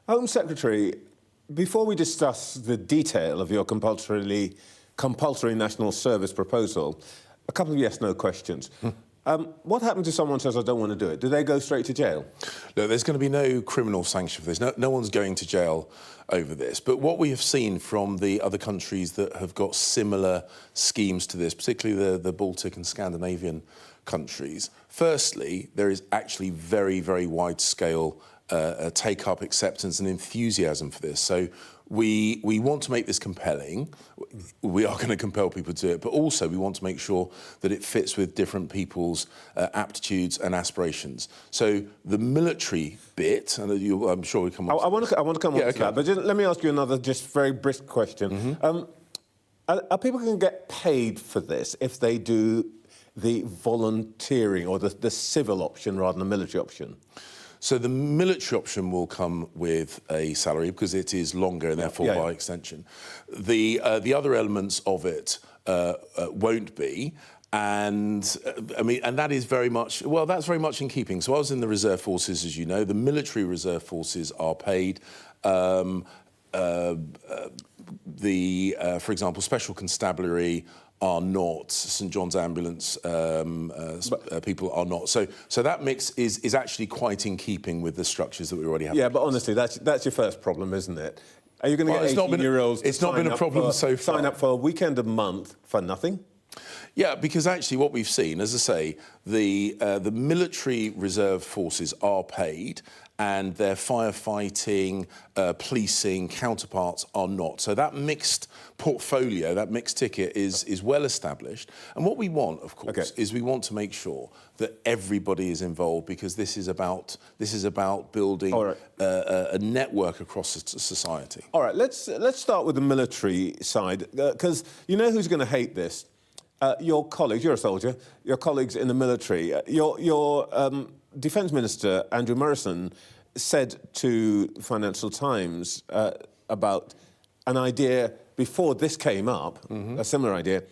Home Secretary, before we discuss the detail of your compulsory national service proposal, a couple of yes-no questions. What happens if someone says, I don't want to do it? Do they go straight to jail? No, there's going to be no criminal sanction for this. No one's going to jail over this. But what we have seen from the other countries that have got similar schemes to this, particularly the Baltic and Scandinavian countries, firstly, there is actually very, very wide-scale take-up, acceptance and enthusiasm for this. So we want to make this compelling. We are going to compel people to do it, but also we want to make sure that it fits with different people's aptitudes and aspirations. So the military bit, and I'm sure we come on. I want to come on to that, but let me ask you another just very brisk question. Are people going to get paid for this if they do the volunteering or the civil option rather than the military option? So the military option will come with a salary because it is longer and therefore by extension. The other elements of it won't be. And and that is very much, that's very much in keeping. So I was in the reserve forces, as you know. The military reserve forces are paid. For example, Special Constabulary are not, St John's Ambulance people are not. So that mix is actually quite in keeping with the structures that we already have. Yeah, but honestly, that's your first problem, isn't it? Are you going to get 18-year-olds It's not been a problem so far. Sign up for a weekend a month for nothing? Yeah, because actually what we've seen, as I say, the military reserve forces are paid and their firefighting, policing counterparts are not. So that mixed portfolio, that mixed ticket is well established. And what we want, of course, is we want to make sure that everybody is involved because this is about building a network across society. All right, let's start with the military side because you know who's going to hate this? Your colleagues, you're a soldier, your colleagues in the military. Your Defence Minister, Andrew Morrison, said to Financial Times about an idea before this came up, a similar idea.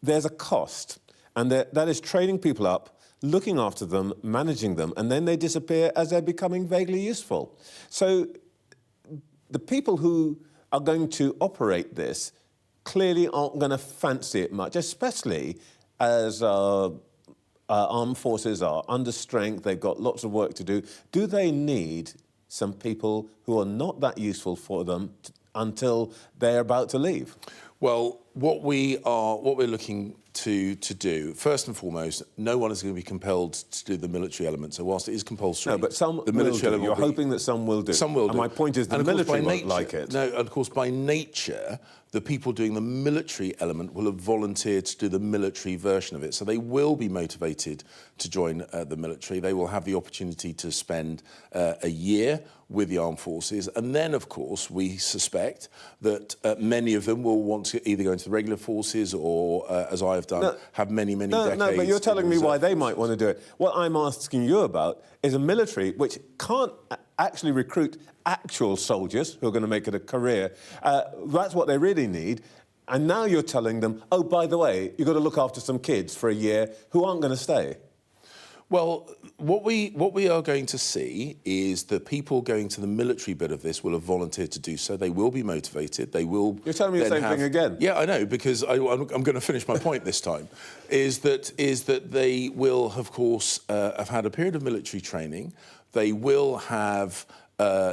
There's a cost, and that is training people up, looking after them, managing them, and then they disappear as they're becoming vaguely useful. So the people who are going to operate this clearly aren't going to fancy it much, especially as armed forces are under strength, they've got lots of work to do. Do they need some people who are not that useful for them until they're about to leave? Well, what we're looking to do, first and foremost, no one is going to be compelled to do the military element. So whilst it is compulsory, no, but some the military will do. You're hoping that some will do. Some will do. And my point is the military won't like it. No, and of course, by nature, the people doing the military element will have volunteered to do the military version of it. So they will be motivated to join the military. They will have the opportunity to spend a year with the armed forces. And then, of course, we suspect that many of them will want to either go into the regular forces or, as I have done, have many decades. No, but you're telling me why they might want to do it. What I'm asking you about is a military which can't actually recruit actual soldiers who are going to make it a career. That's what they really need. And now you're telling them, oh, by the way, you've got to look after some kids for a year who aren't going to stay. Well, what we are going to see is the people going to the military bit of this will have volunteered to do so. They will be motivated. They will. You're telling me the same thing again. Yeah, I know, because I'm going to finish my point this time. Is that they will, of course, have had a period of military training. They will have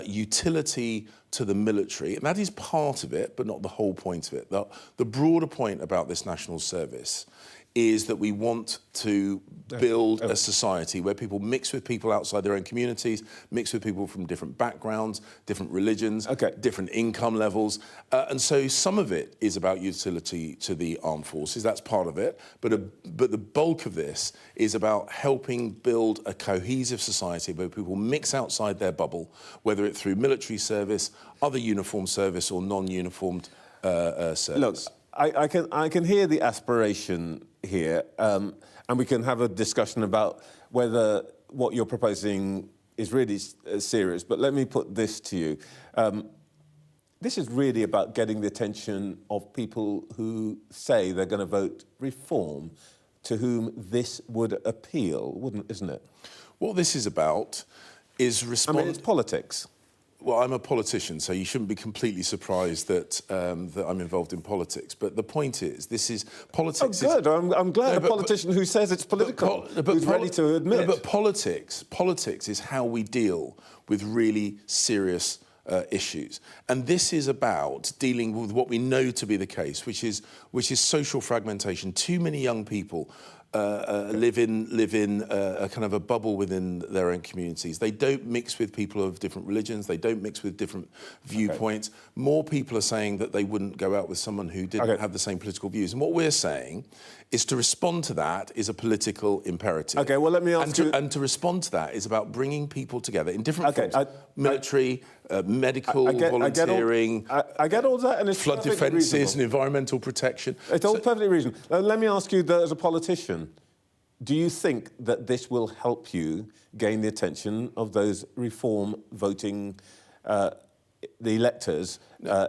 utility to the military, and that is part of it, but not the whole point of it. The broader point about this national service is that we want to build a society where people mix with people outside their own communities, mix with people from different backgrounds, different religions, different income levels. And so some of it is about utility to the armed forces, that's part of it. But the bulk of this is about helping build a cohesive society where people mix outside their bubble, whether it's through military service, other uniformed service or non-uniformed service. Look, I can hear the aspiration here, and we can have a discussion about whether what you're proposing is really serious. But let me put this to you. This is really about getting the attention of people who say they're going to vote reform, to whom this would appeal, isn't it? What this is about is I mean, it's politics. Well, I'm a politician, so you shouldn't be completely surprised that that I'm involved in politics. But the point is, this is politics. Oh, good. I'm glad a politician who says it's political, who's ready to admit. But politics is how we deal with really serious issues, and this is about dealing with what we know to be the case, which is social fragmentation. Too many young people live in a kind of a bubble within their own communities. They don't mix with people of different religions. They don't mix with different viewpoints. Okay. More people are saying that they wouldn't go out with someone who didn't have the same political views. And what we're saying is to respond to that is a political imperative. Okay, well, let me ask you... And to respond to that is about bringing people together in different forms. Military, medical, volunteering... I get all that, and it's flood defences and environmental protection. It's all perfectly reasonable. Let me ask you, as a politician, do you think that this will help you gain the attention of those reform voting the electors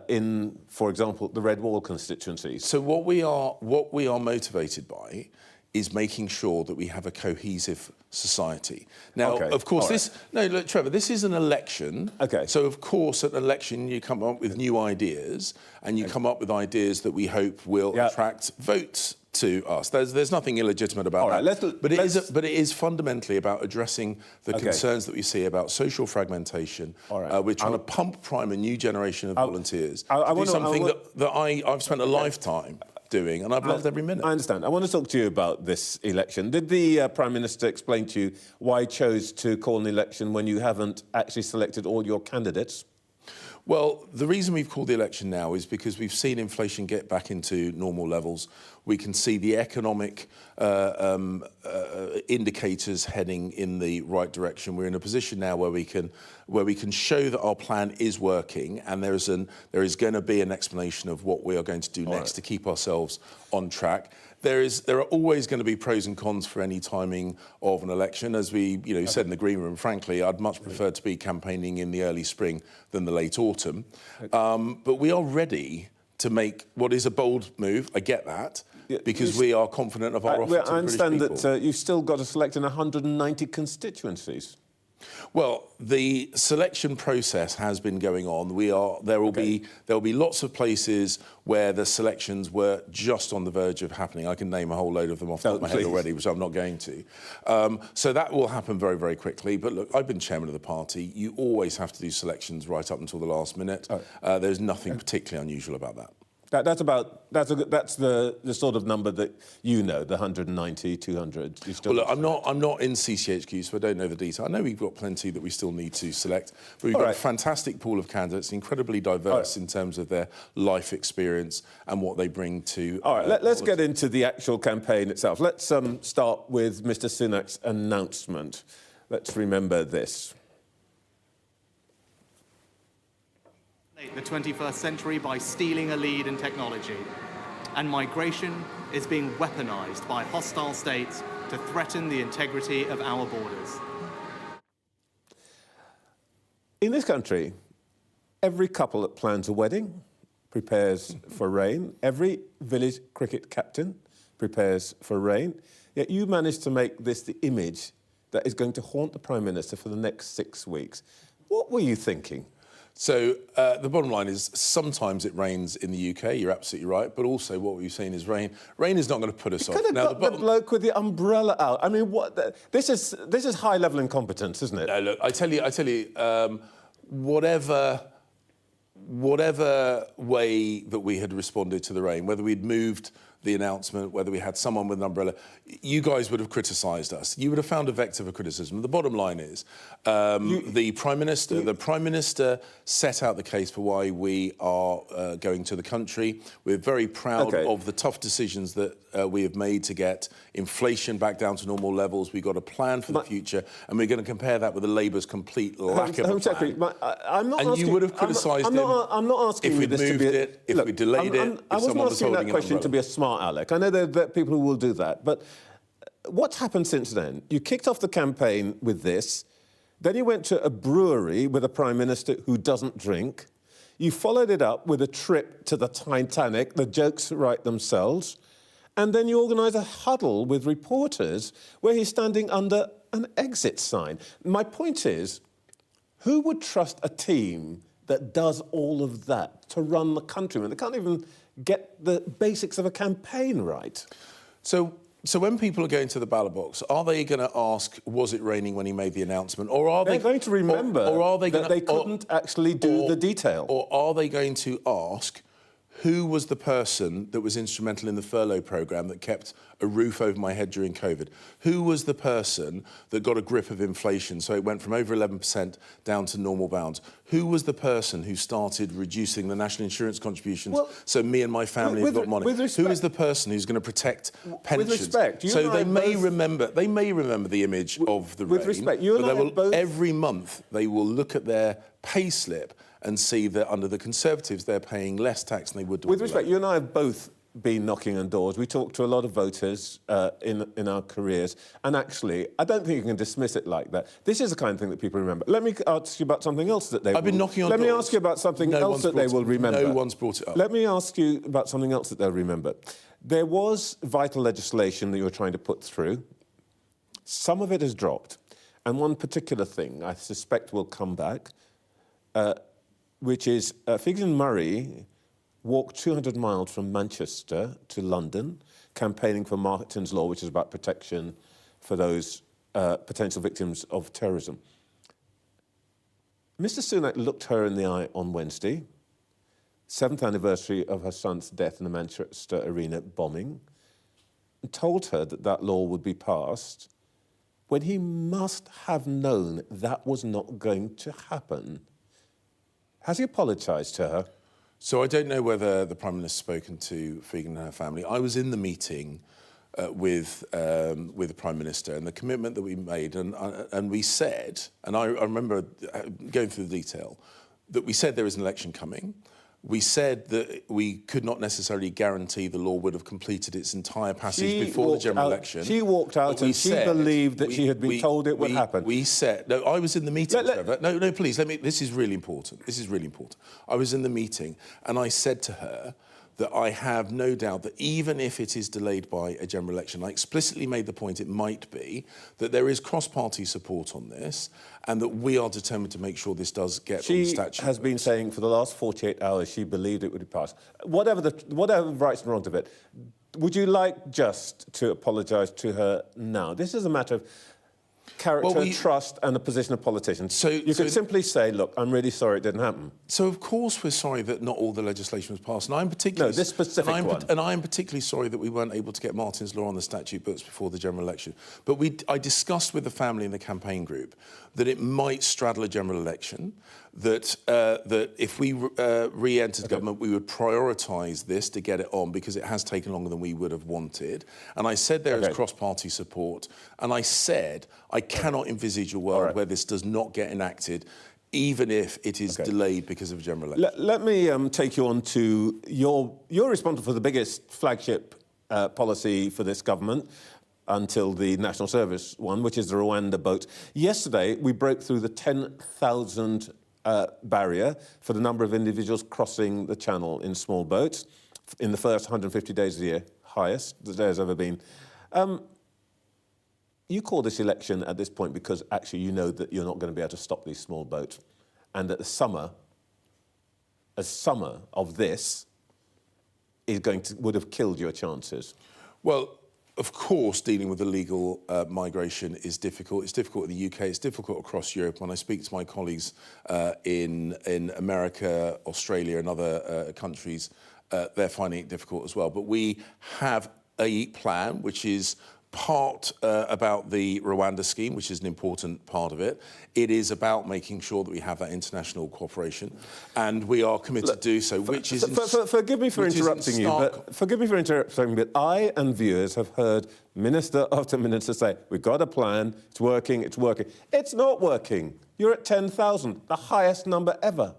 in, for example, the Red Wall constituencies? So what we are motivated by is making sure that we have a cohesive society. Now, of course, look, Trevor, this is an election. Okay. So, of course, at an election, you come up with new ideas, and you come up with ideas that we hope will attract votes to us. There's nothing illegitimate about that. But it is fundamentally about addressing the concerns that we see about social fragmentation. We're trying to prime a new generation of volunteers. Something that I've spent a lifetime doing, and I've loved every minute. I understand. I want to talk to you about this election. Did the Prime Minister explain to you why he chose to call an election when you haven't actually selected all your candidates? Well, the reason we've called the election now is because we've seen inflation get back into normal levels. We can see the economic indicators heading in the right direction. We're in a position now where we can show that our plan is working, and there is going to be an explanation of what we are going to do next to keep ourselves on track. There are always going to be pros and cons for any timing of an election. As we said in the green room, frankly, I'd much prefer to be campaigning in the early spring than the late autumn. But we are ready to make what is a bold move. I get that, because we are confident of our offer to the British people. I understand that you've still got to select in 190 constituencies. Well, the selection process has been going on. There will be lots of places where the selections were just on the verge of happening. I can name a whole load of them off the top of my head already, which I'm not going to. So that will happen very, very quickly. But look, I've been chairman of the party. You always have to do selections right up until the last minute. There's nothing particularly unusual about that. That's the sort of number that you know, the 190, 200. Well, look, I'm not in CCHQ, so I don't know the detail. I know we've got plenty that we still need to select, but we've got a fantastic pool of candidates, incredibly diverse in terms of their life experience and what they bring to. All right, let's get into the actual campaign itself. Let's start with Mr. Sunak's announcement. Let's remember this. The 21st century by stealing a lead in technology. And migration is being weaponized by hostile states to threaten the integrity of our borders. In this country, every couple that plans a wedding prepares for rain. Every village cricket captain prepares for rain. Yet you managed to make this the image that is going to haunt the Prime Minister for the next 6 weeks. What were you thinking? So the bottom line is sometimes it rains in the UK, you're absolutely right, but also what we've seen is rain. Rain is not going to put us off. You could have got the bloke with the umbrella out. I mean, this is high-level incompetence, isn't it? No, look, I tell you, whatever way that we had responded to the rain, whether we'd moved the announcement, whether we had someone with an umbrella, you guys would have criticised us. You would have found a vector for criticism. The bottom line is, the Prime Minister set out the case for why we are going to the country. We're very proud of the tough decisions that we have made to get inflation back down to normal levels. We've got a plan for the future, and we're going to compare that with the Labour's complete lack of a plan. I'm not and asking, you would have criticised I'm not asking if we'd this moved to be it, if we delayed it, if someone was holding that question to be a smart aleck. I know there are people who will do that, but what's happened since then? You kicked off the campaign with this, then you went to a brewery with a Prime Minister who doesn't drink. You followed it up with a trip to the Titanic, the jokes write themselves, and then you organised a huddle with reporters where he's standing under an exit sign. My point is, Who would trust a team that does all of that to run the country when they can't even get the basics of a campaign right? So when people are going to the ballot box, are they going to ask, was it raining when he made the announcement? Or are They're going to remember or are they that gonna, they couldn't actually do the detail. Or are they going to ask, who was the person that was instrumental in the furlough programme that kept a roof over my head during COVID? Who was the person that got a grip of inflation so it went from over 11% down to normal bounds? Who was the person who started reducing the national insurance contributions so me and my family have got money? Who is the person who's going to protect pensions? With respect, you so and they I may both... remember the image of the with rain. respect, you and but I they will, both... every month they will look at their pay slip and see that under the Conservatives they're paying less tax than they would. With respect, you and I have both been knocking on doors. We talk to a lot of voters in our careers, and actually, I don't think you can dismiss it like that. This is the kind of thing that people remember. Let me ask you about something else that they I've been knocking on doors. Let me doors. ask you about something else that they will remember. No one's brought it up. Let me ask you about something else that they'll remember. There was vital legislation that you were trying to put through. Some of it has dropped, and one particular thing I suspect will come back, which is Figs and Murray walked 200 miles from Manchester to London, campaigning for Martyn's Law, which is about protection for those potential victims of terrorism. Mr. Sunak looked her in the eye on Wednesday, 7th anniversary of her son's death in the Manchester Arena bombing, and told her that that law would be passed when he must have known that was not going to happen. Has he apologised to her? So I don't know whether the Prime Minister's spoken to Figen and her family. I was in the meeting with the Prime Minister, and the commitment that we made, and we said, and I remember going through the detail, that we said there is an election coming. We said that we could not necessarily guarantee the law would have completed its entire passage before the general election. She walked out and she believed that she had been told it would happen. We said... No, I was in the meeting, Trevor. No, please, let me... This is really important. This is really important. I was in the meeting and I said to her that I have no doubt that even if it is delayed by a general election, I explicitly made the point it might be, that there is cross-party support on this and that we are determined to make sure this does get on the statute. She has been saying for the last 48 hours she believed it would be passed. Whatever rights and wrongs of it, would you like just to apologise to her now? This is a matter of character, trust and the position of politicians. So you could simply say, look, I'm really sorry it didn't happen. So of course we're sorry that not all the legislation was passed, and I'm particularly... No, this specific one. And I'm particularly sorry that we weren't able to get Martyn's Law on the statute books before the general election. But I discussed with the family in the campaign group that it might straddle a general election, that if we re-entered government, we would prioritise this to get it on because it has taken longer than we would have wanted. And I said there is cross-party support, and I said I cannot envisage a world where this does not get enacted, even if it is delayed because of a general election. Let me take you on to you're responsible for the biggest flagship policy for this government until the National Service one, which is the Rwanda boat. Yesterday, we broke through the 10,000 barrier for the number of individuals crossing the channel in small boats in the first 150 days of the year, highest that there's ever been. You call this election at this point because actually you know that you're not going to be able to stop these small boats, and that a summer of this would have killed your chances. Well, of course, dealing with illegal migration is difficult. It's difficult in the UK. It's difficult across Europe. When I speak to my colleagues in America, Australia, and other countries, they're finding it difficult as well. But we have a plan which is part about the Rwanda scheme, which is an important part of it. It is about making sure that we have that international cooperation, and we are committed to do so. Forgive me for interrupting you, but I and viewers have heard minister after minister say, we've got a plan, it's working, it's working. It's not working. You're at 10,000, the highest number ever.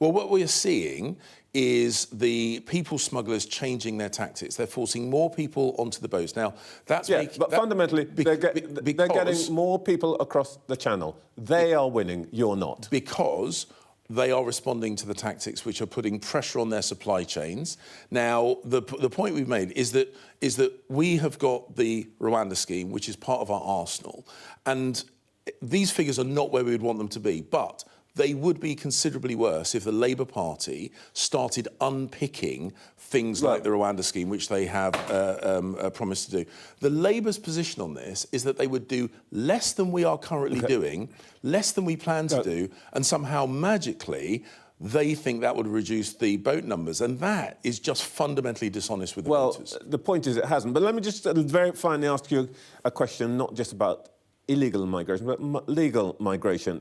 Well, what we're seeing is the people smugglers changing their tactics. They're forcing more people onto the boats. Now, that's... but fundamentally, they're getting more people across the channel. They are winning, you're not. Because they are responding to the tactics which are putting pressure on their supply chains. Now, the point we've made is that we have got the Rwanda scheme, which is part of our arsenal, and these figures are not where we would want them to be, but they would be considerably worse if the Labour Party started unpicking things like the Rwanda scheme, which they have promised to do. The Labour's position on this is that they would do less than we are currently doing, less than we plan to do, and somehow magically they think that would reduce the vote numbers, and that is just fundamentally dishonest with the voters. Well, the point is it hasn't. But let me just very finally ask you a question, not just about illegal migration, but legal migration.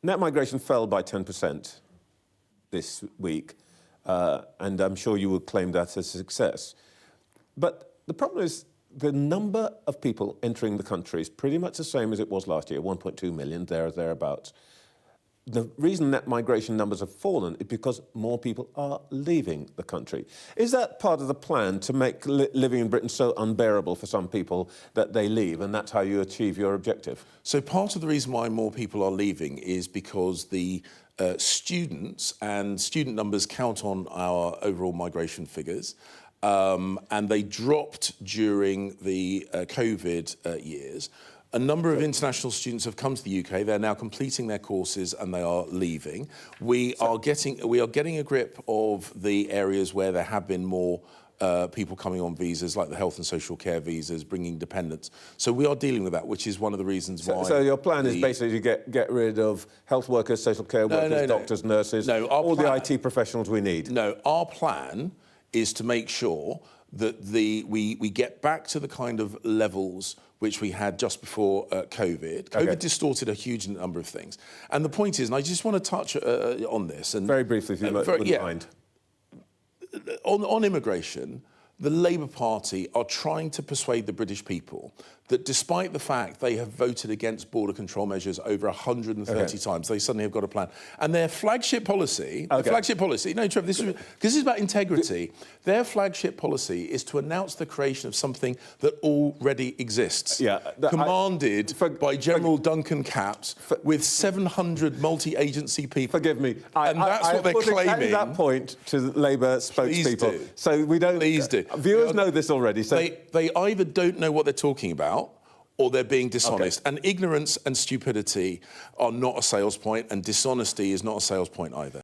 Net migration fell by 10% this week, and I'm sure you would claim that as a success. But the problem is the number of people entering the country is pretty much the same as it was last year, 1.2 million, thereabouts. The reason net migration numbers have fallen is because more people are leaving the country. Is that part of the plan to make living in Britain so unbearable for some people that they leave, and that's how you achieve your objective? So part of the reason why more people are leaving is because the students and student numbers count on our overall migration figures. And they dropped during the COVID years. A number of international students have come to the UK. They're now completing their courses and they are leaving. We are getting a grip of the areas where there have been more people coming on visas, like the health and social care visas, bringing dependents. So we are dealing with that, which is one of the reasons why. So your plan is basically to get rid of health workers, social care workers, doctors, nurses, all the IT professionals we need. No, our plan is to make sure that we get back to the kind of levels which we had just before COVID. COVID distorted a huge number of things. And the point is, and I just want to touch on this. And very briefly, if you wouldn't mind. On immigration, the Labour Party are trying to persuade the British people that despite the fact they have voted against border control measures over 130 times, they suddenly have got a plan. And their flagship policy, no, Trevor, this is about integrity. Their flagship policy is to announce the creation of something that already exists, commanded by General Duncan Caps with 700 multi-agency people. Forgive me. And that's what they're claiming. That point to Labour spokespeople. So we don't. Please do. Viewers know this already. So they either don't know what they're talking about, or they're being dishonest. And ignorance and stupidity are not a sales point, and dishonesty is not a sales point either.